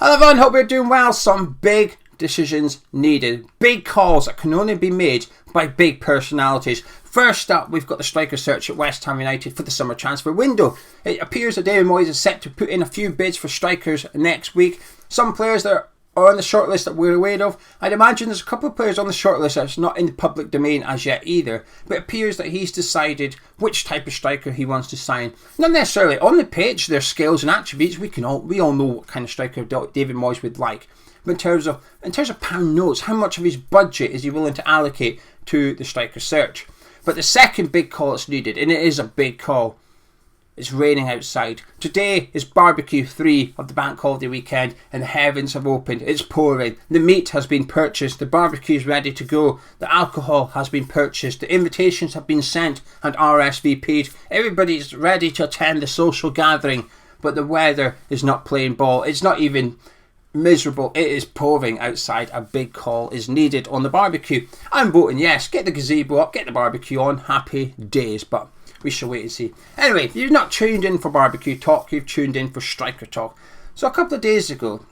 Hello everyone, hope you're doing well. Some big decisions needed. Big calls that can only be made by big personalities. First up, we've got the striker search at West Ham United for the summer transfer window. It appears that David Moyes is set to put in a few bids for strikers next week. Some players that are on the shortlist that we're aware of. I'd imagine there's a couple of players on the shortlist that's not in the public domain as yet either. But it appears that he's decided which type of striker he wants to sign. Not necessarily on the pitch, their skills and attributes. We all know what kind of striker David Moyes would like. But in terms of pound notes, how much of his budget is he willing to allocate to the striker search? But the second big call that's needed, and it is a big call, it's raining outside. Today is barbecue 3 of the bank holiday weekend and the heavens have opened. It's pouring. The meat has been purchased. The barbecue is ready to go. The alcohol has been purchased. The invitations have been sent and RSVP'd. Everybody's ready to attend the social gathering. But the weather is not playing ball. It's not even miserable. It is pouring outside. A big call is needed on the barbecue. I'm voting yes. Get the gazebo up. Get the barbecue on. Happy days. But we shall wait and see. Anyway, if you've not tuned in for barbecue talk, you've tuned in for striker talk. So a couple of days ago,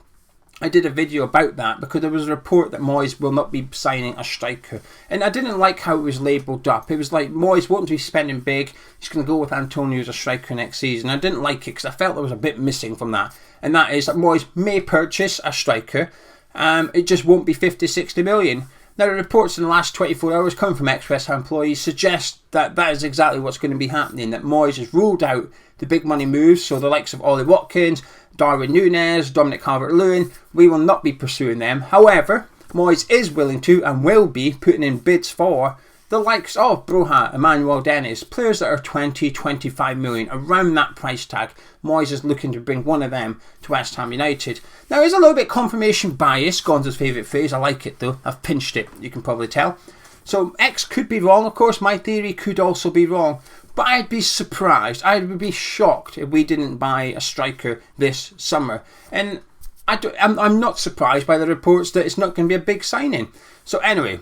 I did a video about that because there was a report that Moyes will not be signing a striker. And I didn't like how it was labelled up. It was like Moyes won't be spending big. He's going to go with Antonio as a striker next season. I didn't like it because I felt there was a bit missing from that. And that is that Moyes may purchase a striker. It just won't be 50-60 million. Now, the reports in the last 24 hours coming from ex-West Ham employees suggest that that is exactly what's going to be happening, that Moyes has ruled out the big money moves, so the likes of Ollie Watkins, Darwin Núñez, Dominic Calvert-Lewin, we will not be pursuing them. However, Moyes is willing to and will be putting in bids for the likes of Broja, Emmanuel, Dennis, players that are 20-25 million, around that price tag. Moyes is looking to bring one of them to West Ham United. Now, there's a little bit confirmation bias, Gonzo's favourite phrase. I like it though. I've pinched it, you can probably tell. So X could be wrong, of course. My theory could also be wrong. But I'd be surprised, I would be shocked if we didn't buy a striker this summer. And I'm not surprised by the reports that it's not going to be a big signing. So anyway,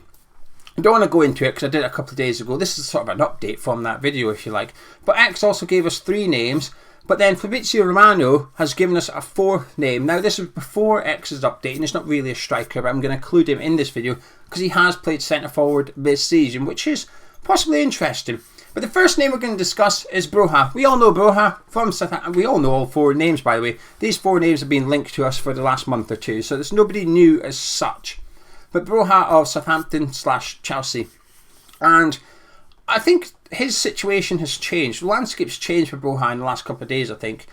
I don't want to go into it because I did it a couple of days ago. This is sort of an update from that video, if you like. But X also gave us 3 names. But then Fabrizio Romano has given us a 4th name. Now, this was before X's update, and it's not really a striker, but I'm going to include him in this video because he has played centre forward this season, which is possibly interesting. But the first name we're going to discuss is Broja. We all know Broja from Southampton. We all know all 4 names, by the way. These 4 names have been linked to us for the last month or two, so there's nobody new as such. But Broja of Southampton/Chelsea. And I think his situation has changed. The landscape's changed for Broja in the last couple of days, I think.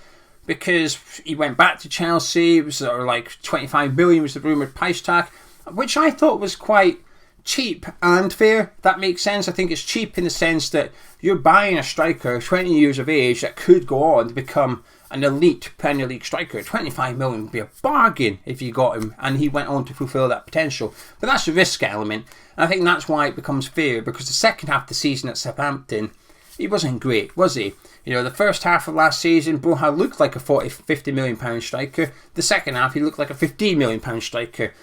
Because he went back to Chelsea. It was sort of like 25 million was the rumoured price tag. Which I thought was quite cheap and fair. That makes sense. I think it's cheap in the sense that you're buying a striker 20 years of age that could go on to become an elite Premier League striker. 25 million would be a bargain if you got him, and he went on to fulfil that potential. But that's the risk element, and I think that's why it becomes fair, because the second half of the season at Southampton, he wasn't great, was he? You know, the first half of last season, Broja looked like a 40-50 million pound striker. The second half, he looked like a 15 million pound striker.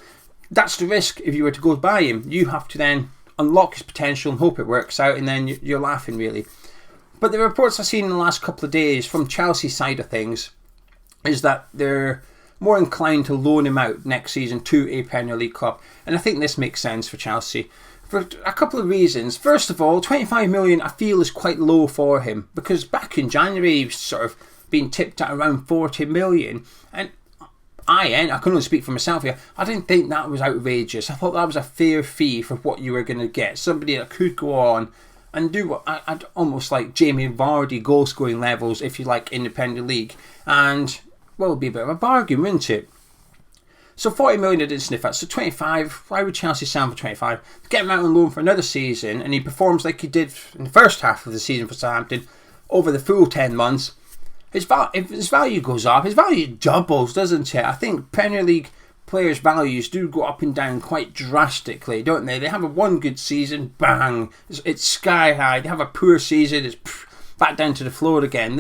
That's the risk if you were to go buy him. You have to then unlock his potential and hope it works out, and then you're laughing, really. But the reports I've seen in the last couple of days from Chelsea's side of things is that they're more inclined to loan him out next season to a Premier League club. And I think this makes sense for Chelsea for a couple of reasons. First of all, 25 million I feel is quite low for him, because back in January he was sort of being tipped at around 40 million. And I can only speak for myself here, I didn't think that was outrageous. I thought that was a fair fee for what you were going to get. Somebody that could go on and do what I'd almost like Jamie Vardy goal scoring levels, if you like, in the Premier League. And, well, it'd be a bit of a bargain, wouldn't it? So 40 million I didn't sniff at. So 25, why would Chelsea sign for 25? Get him out on loan for another season, and he performs like he did in the first half of the season for Southampton over the full 10 months. If his value goes up, his value doubles, doesn't it? I think Premier League players' values do go up and down quite drastically, don't they? They have a one good season, bang, it's sky high. They have a poor season, it's back down to the floor again.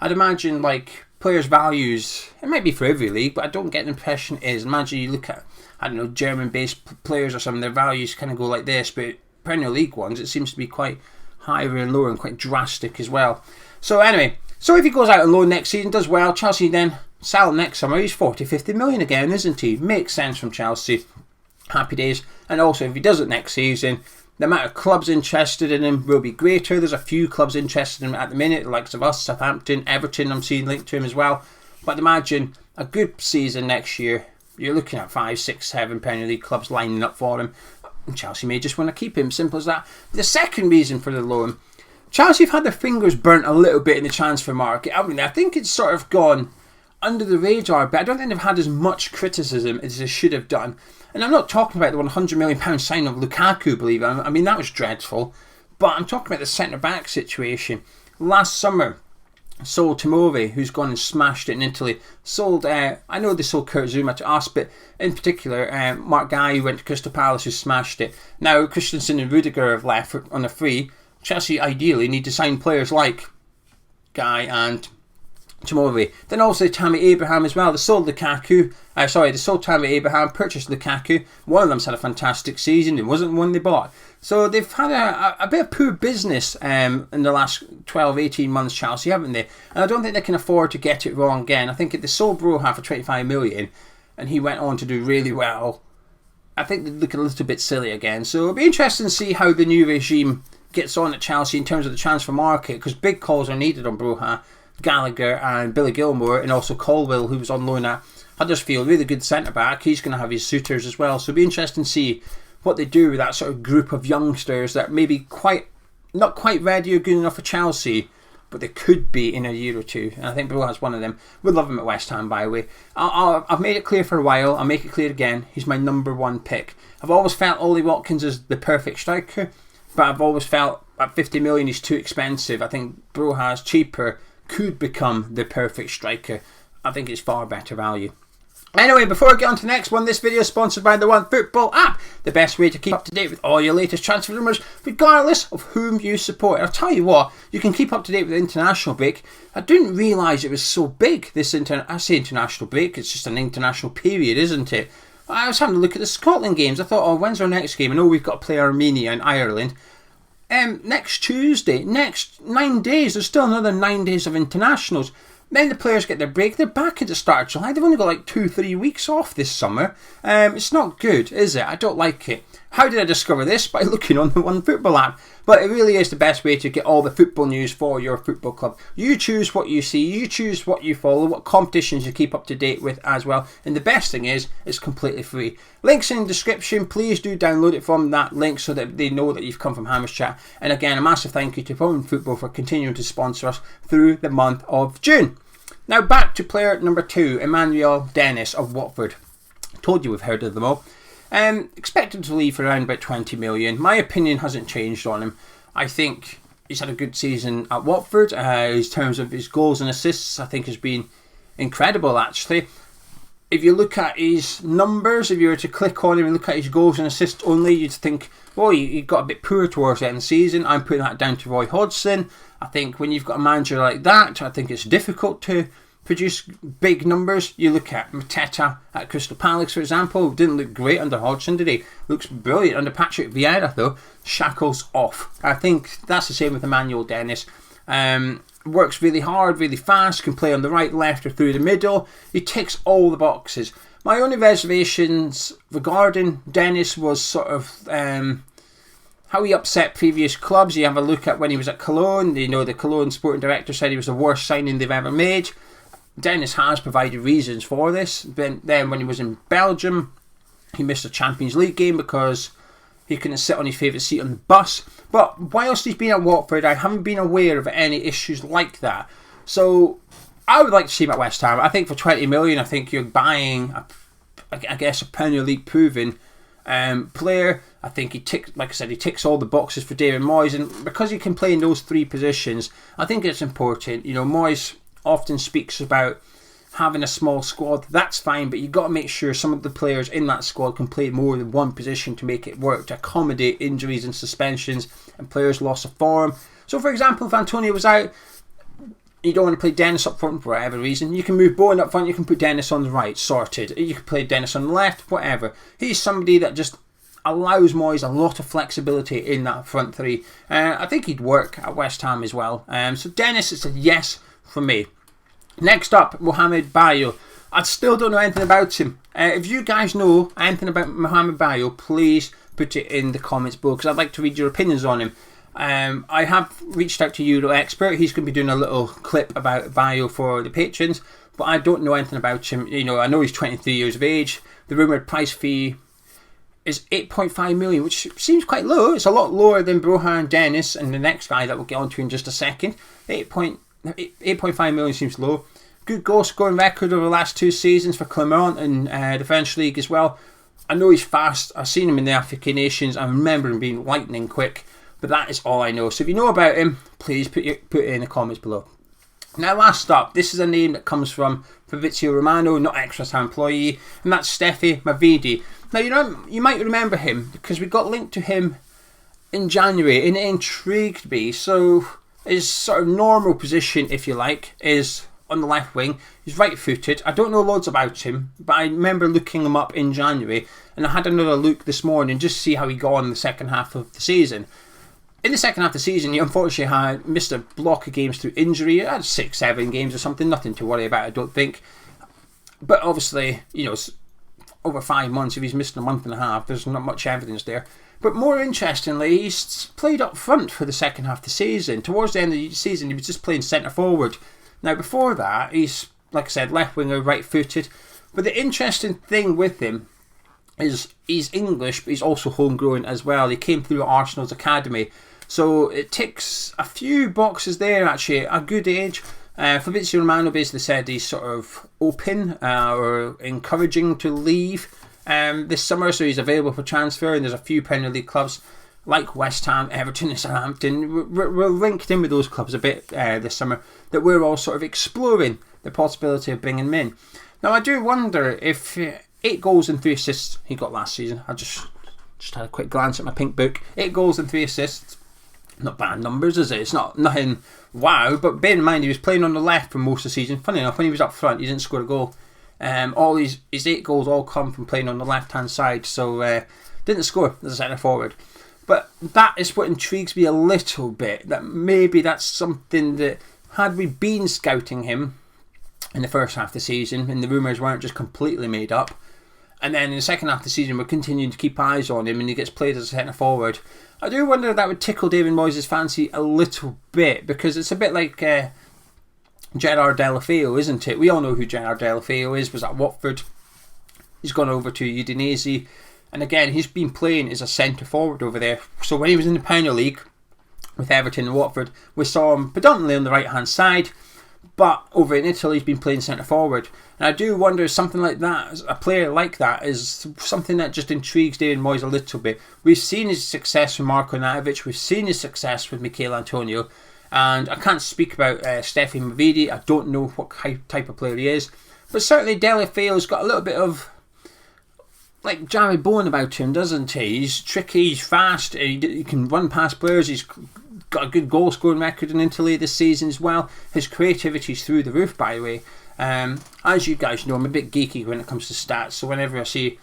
I'd imagine, like, players' values, it might be for every league, but I don't get the impression it is. Imagine you look at, I don't know, German-based players or something, their values kind of go like this, but Premier League ones, it seems to be quite higher and lower and quite drastic as well. So anyway, so if he goes out on loan next season, does well, Chelsea then sell next summer. He's 40, 50 million again, isn't he? Makes sense from Chelsea. Happy days. And also, if he does it next season, the amount of clubs interested in him will be greater. There's a few clubs interested in him at the minute, the likes of us, Southampton, Everton, I'm seeing linked to him as well. But imagine a good season next year. You're looking at 5, 6, 7 Premier League clubs lining up for him. And Chelsea may just want to keep him, simple as that. The second reason for the loan, Chelsea have had their fingers burnt a little bit in the transfer market. I mean, I think it's sort of gone under the radar, but I don't think they've had as much criticism as they should have done. And I'm not talking about the £100 million signing of Lukaku, believe it. I mean, that was dreadful. But I'm talking about the centre-back situation. Last summer, sold Tomori, who's gone and smashed it in Italy. Sold, I know they sold Kurt Zouma to us, but in particular, Mark Guy, who went to Crystal Palace, who smashed it. Now, Christensen and Rudiger have left on a free. Chelsea ideally need to sign players like Guy and Tomori. Then also Tammy Abraham as well. They sold Lukaku. They sold Tammy Abraham, purchased Lukaku. One of them's had a fantastic season. It wasn't one they bought. So they've had a bit of poor business in the last 12, 18 months, Chelsea, haven't they? And I don't think they can afford to get it wrong again. I think if they sold Broja for 25 million and he went on to do really well, I think they look a little bit silly again. So it'll be interesting to see how the new regime gets on at Chelsea in terms of the transfer market, because big calls are needed on Broja, Gallagher and Billy Gilmore, and also Colwill, who was on loan at Huddersfield, really good centre-back. He's going to have his suitors as well. So it'll be interesting to see what they do with that sort of group of youngsters that maybe not quite ready or good enough for Chelsea, but they could be in a year or two. And I think Broja's one of them. We love him at West Ham, by the way. I've made it clear for a while. I'll make it clear again. He's my number one pick. I've always felt Ollie Watkins is the perfect striker, but I've always felt at 50 million he's too expensive. I think Broja's cheaper could become the perfect striker. I think it's far better value. Anyway, before I get on to the next one, this video is sponsored by the One Football app, the best way to keep up to date with all your latest transfer rumours, regardless of whom you support. And I'll tell you what, you can keep up to date with the international break. I didn't realise it was so big, I say international break, it's just an international period, isn't it? I was having a look at the Scotland games. I thought, when's our next game? I know we've got to play Armenia and Ireland. Next Tuesday, next 9 days, there's still another 9 days of internationals. Then the players get their break. They're back at the start of July. They've only got like 2-3 weeks off this summer. It's not good, is it? I don't like it. How did I discover this? By looking on the One Football app. But it really is the best way to get all the football news for your football club. You choose what you see. You choose what you follow, what competitions you keep up to date with as well. And the best thing is, it's completely free. Links in the description. Please do download it from that link so that they know that you've come from Hammers Chat. And again, a massive thank you to One Football for continuing to sponsor us through the month of June. Now back to player number 2, Emmanuel Dennis of Watford. Told you we've heard of them all. Expected to leave for around about 20 million. My opinion hasn't changed on him. I think he's had a good season at Watford. In terms of his goals and assists, I think has been incredible actually. If you look at his numbers, if you were to click on him and look at his goals and assists only, you'd think, well, he got a bit poor towards the end of the season. I'm putting that down to Roy Hodgson. I think when you've got a manager like that, I think it's difficult to produce big numbers. You look at Mateta at Crystal Palace, for example. Didn't look great under Hodgson, did he? Looks brilliant under Patrick Vieira, though. Shackles off. I think that's the same with Emmanuel Dennis. Works really hard, really fast, can play on the right, left or through the middle. He ticks all the boxes. My only reservations regarding Dennis was sort of how he upset previous clubs. You have a look at when he was at Cologne. You know, the Cologne sporting director said he was the worst signing they've ever made. Dennis has provided reasons for this. Then when he was in Belgium, he missed a Champions League game because he couldn't sit on his favourite seat on the bus. But whilst he's been at Watford, I haven't been aware of any issues like that. So I would like to see him at West Ham. I think for 20 million, I think you're buying, a Premier League proven player. I think he ticks all the boxes for David Moyes, and because he can play in those 3 positions, I think it's important. You know, Moyes often speaks about having a small squad. That's fine, but you've got to make sure some of the players in that squad can play more than one position to make it work, to accommodate injuries and suspensions and players' loss of form. So, for example, if Antonio was out, you don't want to play Dennis up front for whatever reason, you can move Bowen up front, you can put Dennis on the right, sorted. You can play Dennis on the left, whatever. He's somebody that just allows Moyes a lot of flexibility in that front 3. I think he'd work at West Ham as well. So Dennis, it's a yes from me. Next up, Mohammed Bayo. I still don't know anything about him. If you guys know anything about Mohammed Bayo, please put it in the comments below, because I'd like to read your opinions on him. I have reached out to Euro Expert. He's going to be doing a little clip about Bayo for the patrons, but I don't know anything about him. I know he's 23 years of age. The rumoured price fee is 8.5 million, which seems quite low. It's a lot lower than Broja and Dennis and the next guy that we'll get onto in just a second. 8.5 million seems low. Good goal scoring record over the last 2 seasons for Clermont and the French League as well. I know he's fast. I've seen him in the African nations. I remember him being lightning quick, but that is all I know. So if you know about him, please put it in the comments below. Now, last up, this is a name that comes from Fabrizio Romano, not extra time employee, and that's Stephy Mavidi. Now, you might remember him because we got linked to him in January, and it intrigued me. So his sort of normal position, if you like, is on the left wing. He's right-footed. I don't know loads about him, but I remember looking him up in January, and I had another look this morning just to see how he got on in the second half of the season. In the second half of the season, he unfortunately had missed a block of games through injury. He had 6-7 games or something, nothing to worry about, I don't think. But obviously, it's over 5 months. If he's missed a month and a half, there's not much evidence there. But more interestingly, he's played up front for the second half of the season. Towards the end of the season, he was just playing centre forward. Now, before that, he's, like I said, left winger, right-footed. But the interesting thing with him is he's English, but he's also homegrown as well. He came through Arsenal's academy. So it ticks a few boxes there, actually. A good age. Fabrizio Romano basically said he's sort of open or encouraging to leave this summer, so he's available for transfer. And there's a few Premier League clubs like West Ham, Everton and Southampton. We're linked in with those clubs a bit this summer, that we're all sort of exploring the possibility of bringing him in. Now, I do wonder if 8 goals and 3 assists he got last season. I just had a quick glance at my pink book. 8 goals and 3 assists. Not bad numbers, is it? It's nothing wow, but bear in mind he was playing on the left for most of the season. Funny enough, when he was up front, he didn't score a goal. All his 8 goals all come from playing on the left-hand side, so didn't score as a centre forward. But that is what intrigues me a little bit, that maybe that's something that, had we been scouting him in the first half of the season, and the rumours weren't just completely made up, and then in the second half of the season we're continuing to keep eyes on him and he gets played as a centre forward, I do wonder if that would tickle David Moyes' fancy a little bit, because it's a bit like Gerard Deulofeu, isn't it? We all know who Gerard Deulofeu is, was at Watford. He's gone over to Udinese, and again he's been playing as a centre forward over there. So when he was in the Premier League with Everton and Watford, we saw him predominantly on the right hand side, but over in Italy he's been playing centre forward. And I do wonder if something like that, a player like that, is something that just intrigues David Moyes a little bit. We've seen his success with Marko Natovic, we've seen his success with Michail Antonio, and I can't speak about Stephy Mavidi. I don't know what type of player he is, but certainly Deulofeu's got a little bit of like Jarry Bowen about him, doesn't he? He's tricky, he's fast, he can run past players, he's got a good goal scoring record in Italy this season as well. His creativity's through the roof, by the way. As you guys know, I'm a bit geeky when it comes to stats, so whenever I see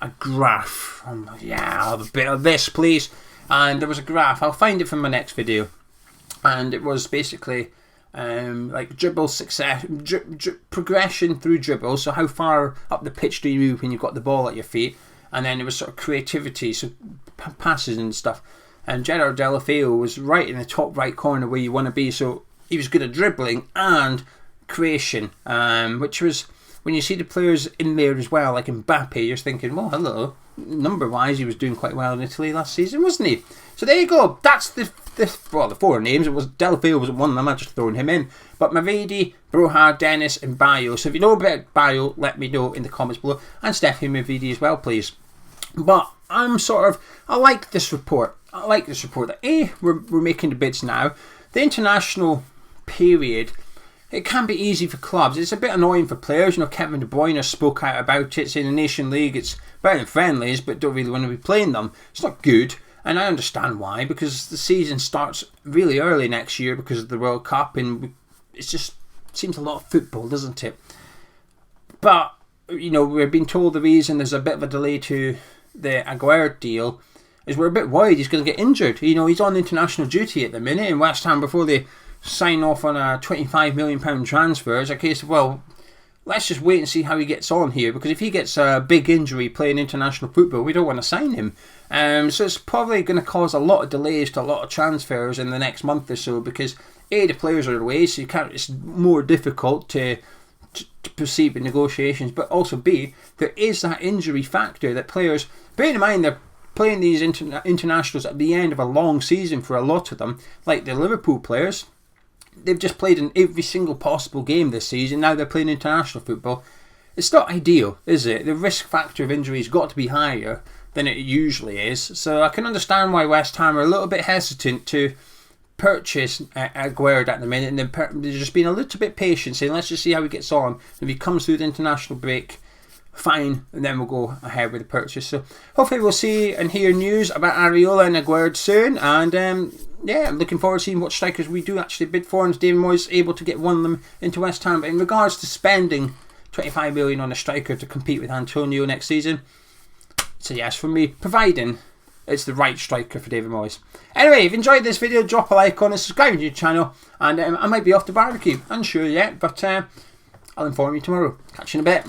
a graph, I'm like, yeah, I'll have a bit of this, please. And there was a graph, I'll find it from my next video, and it was basically like dribble success, progression through dribble, so how far up the pitch do you move when you've got the ball at your feet, and then it was sort of creativity, so passes and stuff. And Gerard Deulofeu was right in the top right corner where you want to be, so he was good at dribbling and creation, which was, when you see the players in there as well, like Mbappe, you're thinking, well, hello, number wise he was doing quite well in Italy last season, wasn't he? So there you go, that's the 4 names. It was Deulofeu wasn't one of them, I just thrown him in, but Mavidi, Broja, Dennis and Bayo. So if you know about Bayo, let me know in the comments below, and Stephy Mavidi as well, please. But I like this report. I like this report that we're making the bids now. The international period, it can be easy for clubs. It's a bit annoying for players. Kevin De Bruyne spoke out about it, saying the Nation League, it's better than friendlies, but don't really want to be playing them. It's not good, and I understand why, because the season starts really early next year because of the World Cup, and it just seems a lot of football, doesn't it? But we're being told the reason there's a bit of a delay to the Aguero deal is we're a bit worried he's going to get injured. He's on international duty at the minute in West Ham before they sign off on a £25 million transfer. It's a case of, well, let's just wait and see how he gets on here, because if he gets a big injury playing international football, we don't want to sign him. So it's probably going to cause a lot of delays to a lot of transfers in the next month or so, because A, the players are away, so it's more difficult to proceed with negotiations, but also B, there is that injury factor that players, bearing in mind they're playing these internationals at the end of a long season for a lot of them, like the Liverpool players. They've just played in every single possible game this season. Now they're playing international football. It's not ideal, is it? The risk factor of injury has got to be higher than it usually is. So I can understand why West Ham are a little bit hesitant to purchase Aguerd at the minute, and they're just being a little bit patient, saying let's just see how he gets on. If he comes through the international break, fine, and then we'll go ahead with the purchase. So hopefully we'll see and hear news about Areola and Aguerd soon, and yeah, I'm looking forward to seeing what strikers we do actually bid for, and is David Moyes able to get one of them into West Ham. But in regards to spending £25 million on a striker to compete with Antonio next season, it's a yes from me, providing it's the right striker for David Moyes. Anyway, if you've enjoyed this video, drop a like on it, subscribe to your channel, and I might be off the barbecue. Unsure yet, but I'll inform you tomorrow. Catch you in a bit.